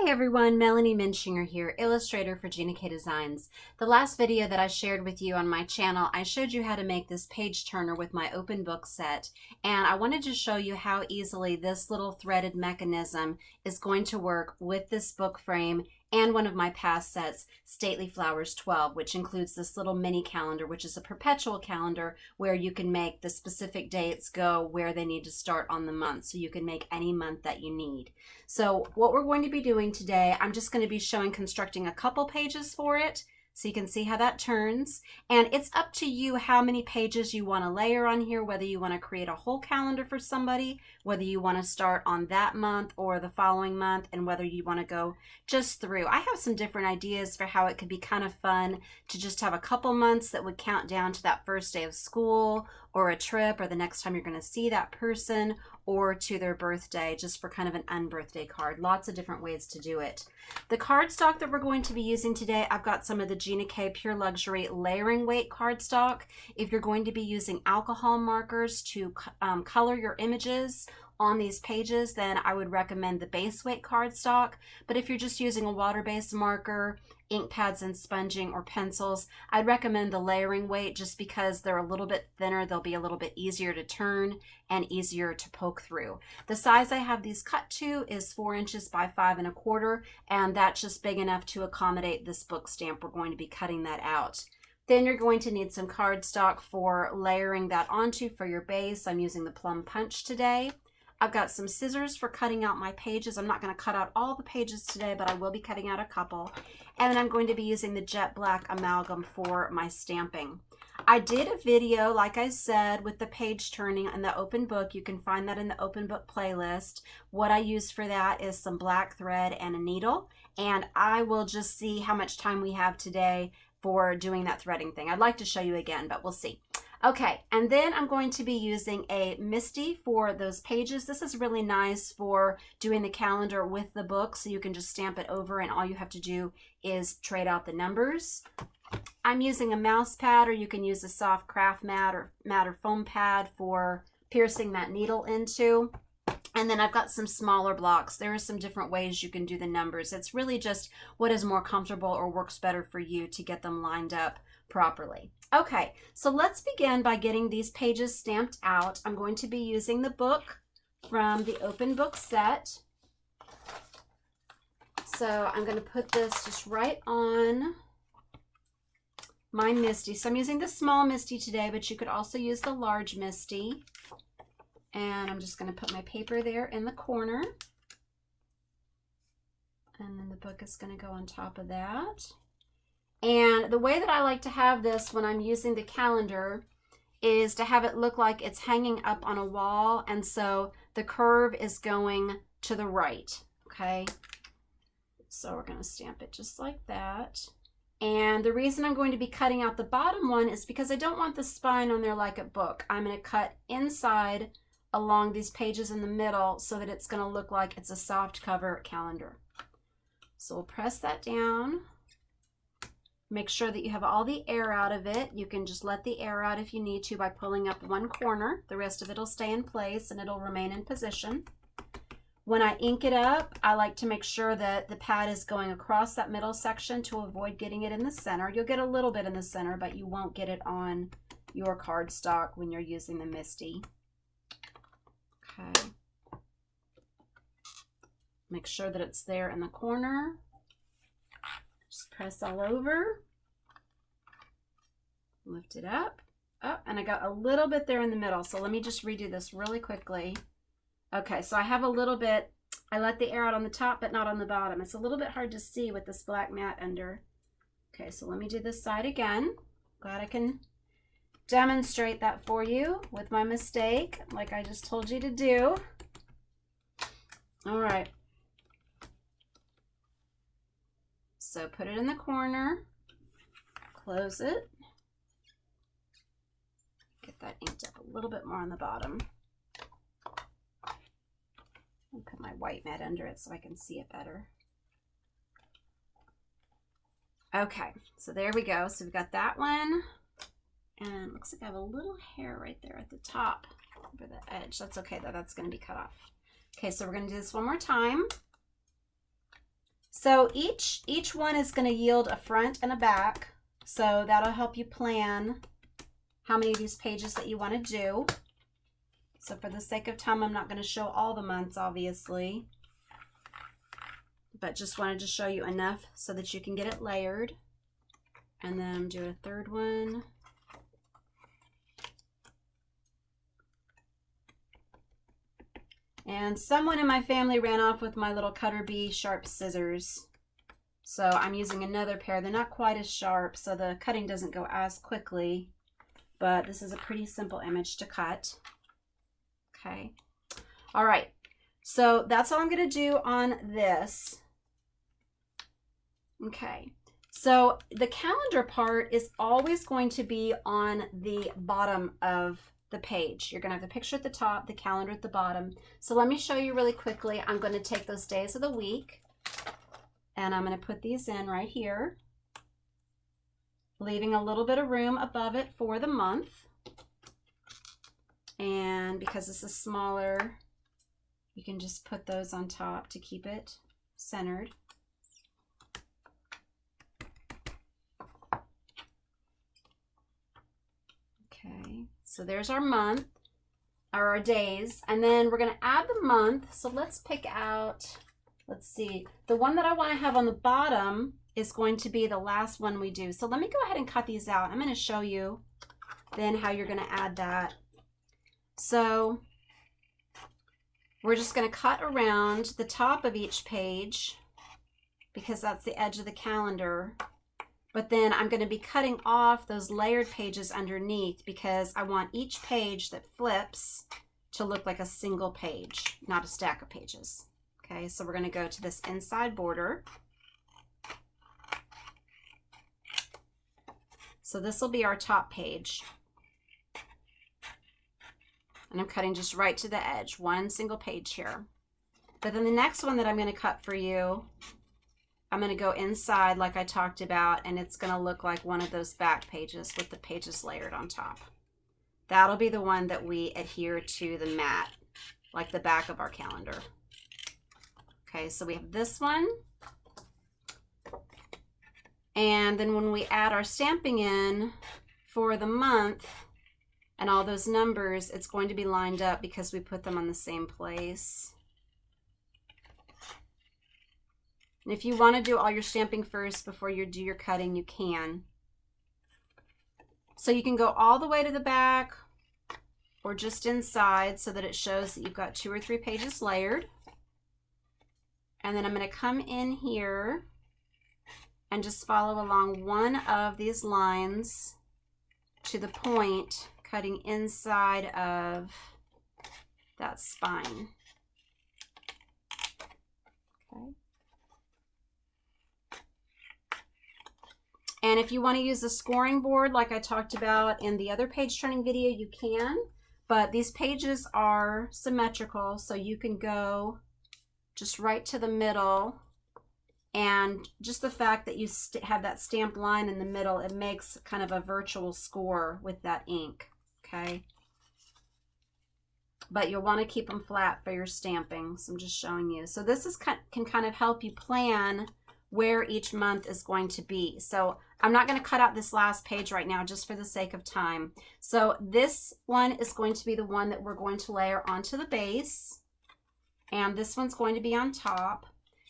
Hi everyone, Melanie Muenchinger here, illustrator for Gina K Designs. The last video that I shared with you on my channel, I showed you how to make this page turner with my open book set, and I wanted to show you how easily this little threaded mechanism is going to work with this book frame and one of my past sets, Stately Flowers 12, which includes this little mini calendar, which is a perpetual calendar where you can make the specific dates go where they need to start on the month, so you can make any month that you need. So what we're going to be doing today, I'm just going to be showing constructing a couple pages for it so you can see how that turns. And it's up to you how many pages you want to layer on here, whether you want to create a whole calendar for somebody, whether you want to start on that month or the following month, and whether you want to go just through. I have some different ideas for how it could be kind of fun to just have a couple months that would count down to that first day of school or a trip or the next time you're going to see that person, or to their birthday, just for kind of an unbirthday card. Lots of different ways to do it. The cardstock that we're going to be using today, I've got some of the Gina K Pure Luxury layering weight cardstock. If you're going to be using alcohol markers to color your images on these pages, then I would recommend the base weight cardstock. But if you're just using a water-based marker, ink pads and sponging, or pencils, I'd recommend the layering weight just because they're a little bit thinner. They'll be a little bit easier to turn and easier to poke through. The size I have these cut to is 4 inches by 5 1/4, and that's just big enough to accommodate this book stamp. We're going to be cutting that out. Then you're going to need some cardstock for layering that onto for your base. I'm using the Plum Punch today. I've got some scissors for cutting out my pages. I'm not going to cut out all the pages today, but I will be cutting out a couple. And then I'm going to be using the jet black amalgam for my stamping. I did a video, like I said, with the page turning and the open book. You can find that in the open book playlist. What I used for that is some black thread and a needle. And I will just see how much time we have today for doing that threading thing. I'd like to show you again, but we'll see. Okay, and then I'm going to be using a MISTI for those pages. This is really nice for doing the calendar with the book, so you can just stamp it over and all you have to do is trade out the numbers. I'm using a mouse pad, or you can use a soft craft mat or foam pad for piercing that needle into. And then I've got some smaller blocks. There are some different ways you can do the numbers. It's really just what is more comfortable or works better for you to get them lined up properly. Okay, so let's begin by getting these pages stamped out. I'm going to be using the book from the open book set. So I'm going to put this just right on my MISTI. So I'm using the small MISTI today, but you could also use the large MISTI. And I'm just going to put my paper there in the corner. And then the book is going to go on top of that. And the way that I like to have this when I'm using the calendar is to have it look like it's hanging up on a wall. And so the curve is going to the right. Okay. So we're going to stamp it just like that. And the reason I'm going to be cutting out the bottom one is because I don't want the spine on there like a book. I'm going to cut inside along these pages in the middle so that it's going to look like it's a soft cover calendar. So we'll press that down. Make sure that you have all the air out of it. You can just let the air out if you need to by pulling up one corner. The rest of it will stay in place and it'll remain in position. When I ink it up, I like to make sure that the pad is going across that middle section to avoid getting it in the center. You'll get a little bit in the center, but you won't get it on your cardstock when you're using the MISTI. Okay. Make sure that it's there in the corner. Just press all over. Lift it up. Oh, and I got a little bit there in the middle, so let me just redo this really quickly. Okay, so I have a little bit, I let the air out on the top, but not on the bottom. It's a little bit hard to see with this black mat under. Okay, so let me do this side again. Glad I can demonstrate that for you with my mistake, like I just told you to do. All right. So put it in the corner, close it, get that inked up a little bit more on the bottom. And put my white mat under it so I can see it better. Okay, so there we go. So we've got that one. And it looks like I have a little hair right there at the top over the edge. That's okay though, that's going to be cut off. Okay, so we're going to do this one more time. So each one is going to yield a front and a back. So that'll help you plan how many of these pages that you want to do. So for the sake of time, I'm not going to show all the months, obviously, but just wanted to show you enough so that you can get it layered. And then do a third one. And someone in my family ran off with my little Cutter Bee sharp scissors. So I'm using another pair. They're not quite as sharp, so the cutting doesn't go as quickly. But this is a pretty simple image to cut. Okay. All right. So that's all I'm going to do on this. Okay. So the calendar part is always going to be on the bottom of the page. You're going to have the picture at the top, the calendar at the bottom. So let me show you really quickly. I'm going to take those days of the week and I'm going to put these in right here, leaving a little bit of room above it for the month. And because this is smaller, you can just put those on top to keep it centered. Okay, so there's our month, or our days, and then we're going to add the month. So let's pick out, let's see, the one that I want to have on the bottom is going to be the last one we do. So let me go ahead and cut these out. I'm going to show you then how you're going to add that. So we're just going to cut around the top of each page because that's the edge of the calendar. But then I'm going to be cutting off those layered pages underneath because I want each page that flips to look like a single page, not a stack of pages. Okay, so we're going to go to this inside border. So this will be our top page. And I'm cutting just right to the edge, one single page here. But then the next one that I'm going to cut for you, I'm going to go inside like I talked about, and it's going to look like one of those back pages with the pages layered on top. That'll be the one that we adhere to the mat, like the back of our calendar. Okay, so we have this one. And then when we add our stamping in for the month and all those numbers, it's going to be lined up because we put them on the same place. And if you want to do all your stamping first before you do your cutting, you can. So you can go all the way to the back or just inside so that it shows that you've got 2 or 3 pages layered. And then I'm going to come in here and just follow along one of these lines to the point, cutting inside of that spine. Okay. And if you want to use a scoring board like I talked about in the other page turning video, you can, but these pages are symmetrical, so you can go just right to the middle, and just the fact that you have that stamped line in the middle, it makes kind of a virtual score with that ink, okay? But you'll want to keep them flat for your stamping, so I'm just showing you. So this is can kind of help you plan where each month is going to be. So I'm not going to cut out this last page right now just for the sake of time. So this one is going to be the one that we're going to layer onto the base, and this one's going to be on top.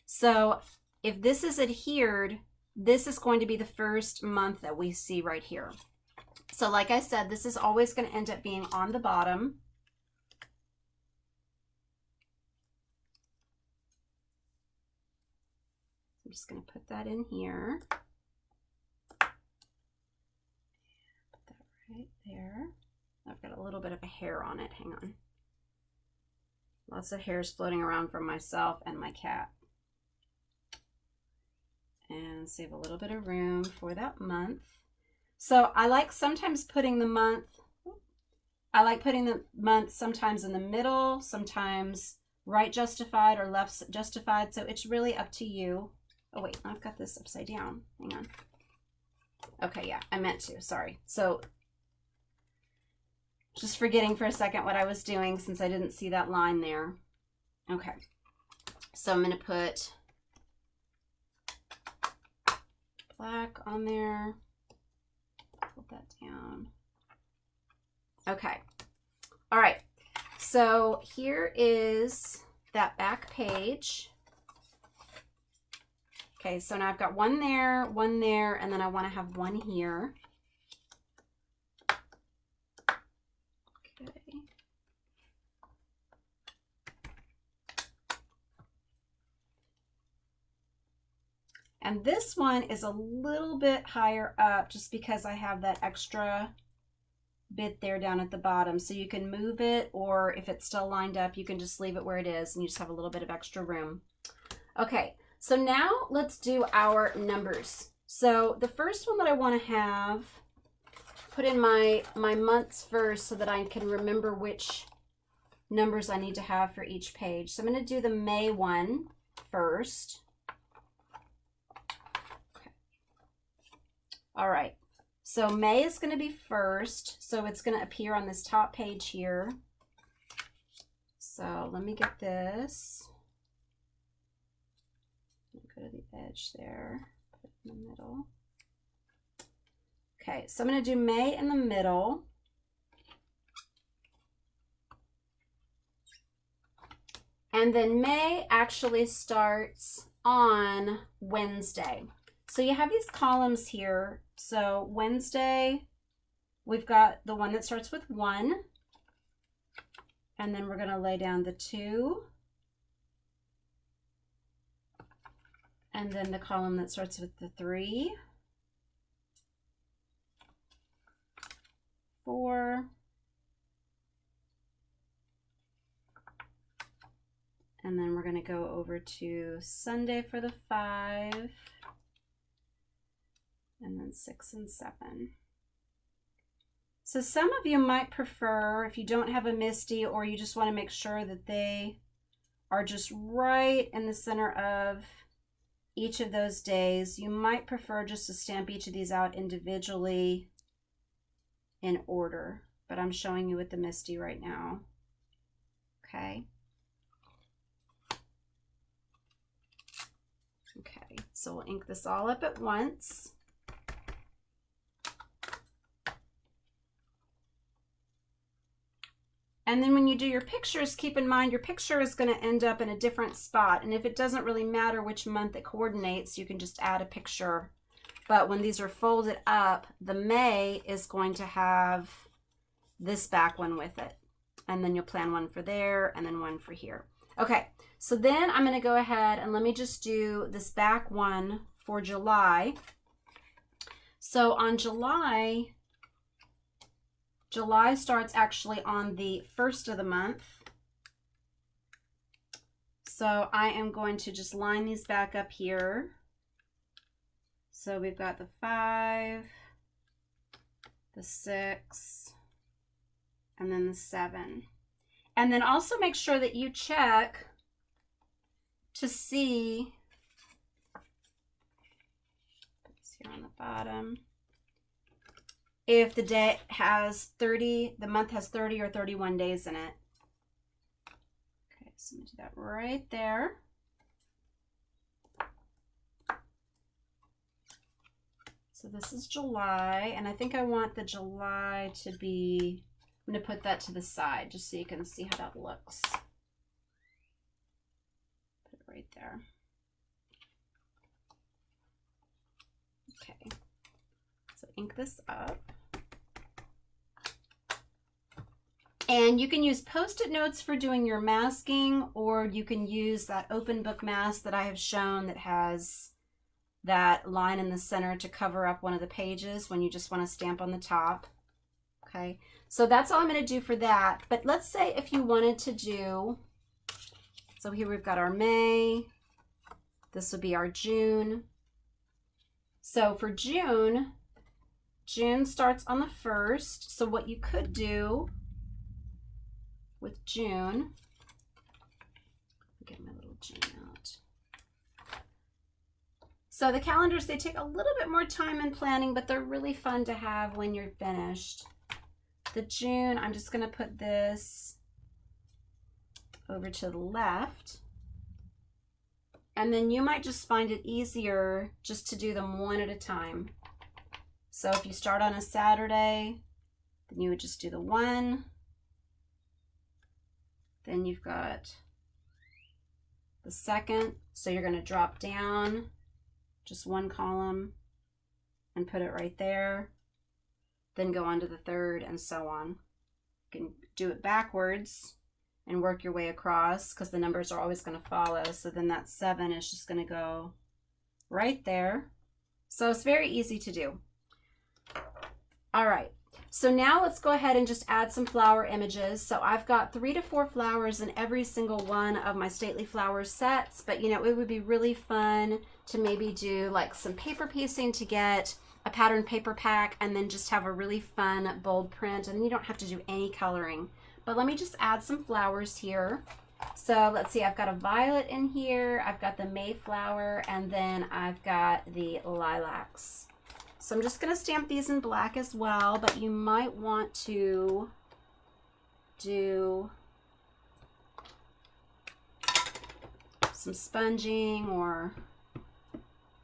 So if this is adhered, this is going to be the first month that we see right here. So like I said, this is always going to end up being on the bottom. I'm just going to put that in here. Put that right there. I've got a little bit of a hair on it. Hang on. Lots of hairs floating around from myself and my cat. And save a little bit of room for that month. So I like sometimes putting the month, sometimes in the middle, sometimes right justified or left justified. So it's really up to you. Oh wait, I've got this upside down. Hang on. Okay, yeah, I meant to, sorry. So just forgetting for a second what I was doing since I didn't see that line there. Okay, so I'm going to put black on there. Put that down. Okay. All right. So here is that back page. Okay, so now I've got one there, and then I want to have one here. Okay. And this one is a little bit higher up just because I have that extra bit there down at the bottom. So you can move it, or if it's still lined up, you can just leave it where it is and you just have a little bit of extra room. Okay, so now let's do our numbers. So the first one that I want to have, put in my months first so that I can remember which numbers I need to have for each page. So I'm going to do the May one first. Okay. All right, so May is going to be first, so it's going to appear on this top page here. So let me get this. Go to the edge there, put it in the middle. Okay, so I'm going to do May in the middle. And then May actually starts on Wednesday. So you have these columns here. So Wednesday, we've got the one that starts with 1. And then we're going to lay down the 2. And then the column that starts with the 3, 4, and then we're going to go over to Sunday for the 5, and then 6 and 7. So some of you might prefer, if you don't have a MISTI, or you just want to make sure that they are just right in the center of each of those days, you might prefer just to stamp each of these out individually in order, but I'm showing you with the MISTI right now. Okay. Okay, so we'll ink this all up at once. And then when you do your pictures, keep in mind your picture is going to end up in a different spot. And if it doesn't really matter which month it coordinates, you can just add a picture. But when these are folded up, the May is going to have this back one with it. And then you'll plan one for there and then one for here. Okay, so then I'm going to go ahead and let me just do this back one for July. So on July starts actually on the 1st of the month. So I am going to just line these back up here. So we've got the 5, the 6, and then the 7. And then also make sure that you check to see, put this here on the bottom, if the day has 30, the month has 30 or 31 days in it. Okay, so I'm gonna do that right there. So this is July, and I think I want the July to be, I'm gonna put that to the side just so you can see how that looks. Put it right there. Okay, so ink this up. And you can use Post-it notes for doing your masking, or you can use that open book mask that I have shown that has that line in the center to cover up one of the pages when you just want to stamp on the top. Okay, so that's all I'm going to do for that. But let's say if you wanted to do, so here we've got our May, this would be our June. So for June, June starts on the 1st. So what you could do with June, get my little June out. So the calendars, they take a little bit more time in planning, but they're really fun to have when you're finished. The June, I'm just going to put this over to the left. And then you might just find it easier just to do them one at a time. So if you start on a Saturday, then you would just do the one. Then you've got the second. So you're going to drop down just one column and put it right there. Then go on to the third and so on. You can do it backwards and work your way across because the numbers are always going to follow. So then that 7 is just going to go right there. So it's very easy to do. All right, so now let's go ahead and just add some flower images. So I've got 3 to 4 flowers in every single one of my Stately Flowers sets, but you know, it would be really fun to maybe do like some paper piecing to get a pattern paper pack and then just have a really fun bold print, and you don't have to do any coloring. But let me just add some flowers here. So let's see, I've got a violet in here, I've got the Mayflower, and then I've got the lilacs. So I'm just going to stamp these in black as well, but you might want to do some sponging or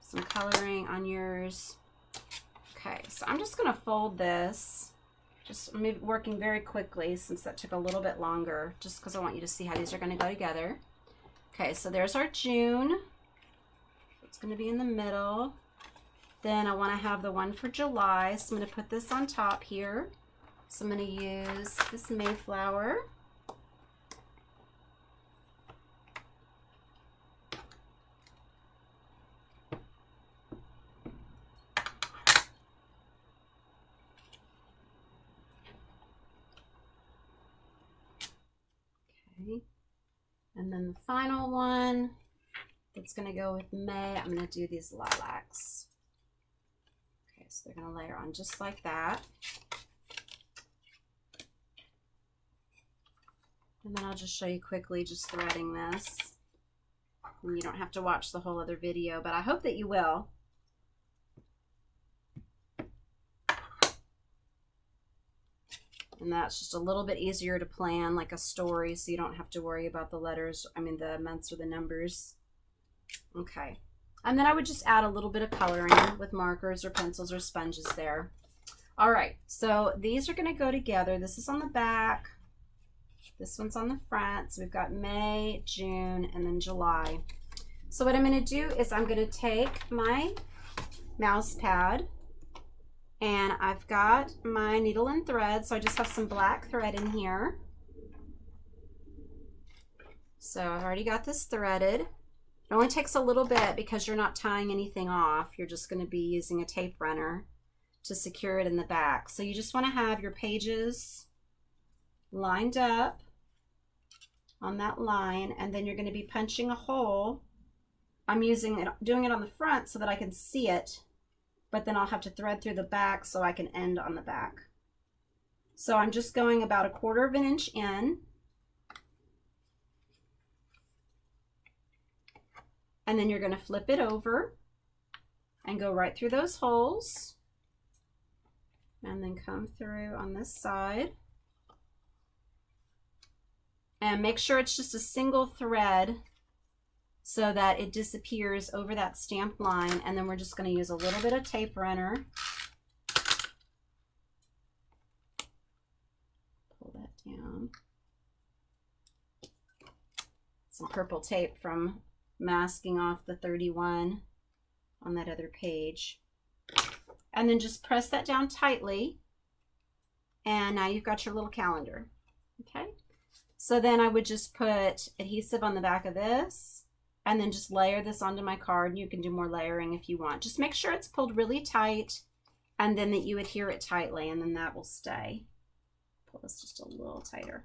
some coloring on yours. Okay, so I'm just going to fold this. Just working very quickly since that took a little bit longer, just because I want you to see how these are going to go together. Okay, so there's our June. It's going to be in the middle. Then I want to have the one for July, so I'm going to put this on top here. So I'm going to use this Mayflower. Okay, and then the final one that's going to go with May, I'm going to do these lilacs. Okay, so they're going to layer on just like that. And then I'll just show you quickly just threading this. And you don't have to watch the whole other video, but I hope that you will. And that's just a little bit easier to plan, like a story, so you don't have to worry about the letters, the months or the numbers. Okay. And then I would just add a little bit of coloring with markers or pencils or sponges there. All right, so these are going to go together. This is on the back. This one's on the front. So we've got May, June, and then July. So what I'm going to do is I'm going to take my mouse pad, and I've got my needle and thread. So I just have some black thread in here. So I've already got this threaded. It only takes a little bit because you're not tying anything off. You're just going to be using a tape runner to secure it in the back. So you just want to have your pages lined up on that line, and then you're going to be punching a hole. I'm doing it on the front so that I can see it, but then I'll have to thread through the back so I can end on the back. So I'm just going about 1/4 of an inch in. And then you're going to flip it over and go right through those holes. And then come through on this side. And make sure it's just a single thread so that it disappears over that stamped line. And then we're just going to use a little bit of tape runner. Pull that down. Some purple tape from masking off the 31 on that other page. And then just press that down tightly. And now you've got your little calendar. Okay. So then I would just put adhesive on the back of this and then just layer this onto my card. You can do more layering if you want. Just make sure it's pulled really tight and then that you adhere it tightly, and then that will stay. Pull this just a little tighter.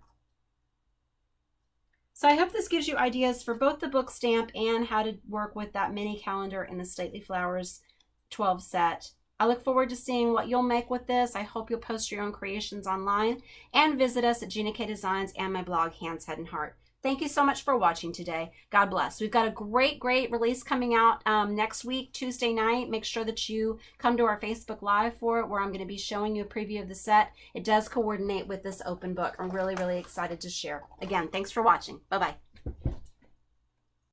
So I hope this gives you ideas for both the book stamp and how to work with that mini calendar in the Stately Flowers 12 set. I look forward to seeing what you'll make with this. I hope you'll post your own creations online and visit us at Gina K Designs and my blog, Hands, Head, and Heart. Thank you so much for watching today. God bless. We've got a great release coming out next week, Tuesday night. Make sure that you come to our Facebook Live for it, where I'm going to be showing you a preview of the set. It does coordinate with this open book. I'm really excited to share. Again, thanks for watching. Bye-bye.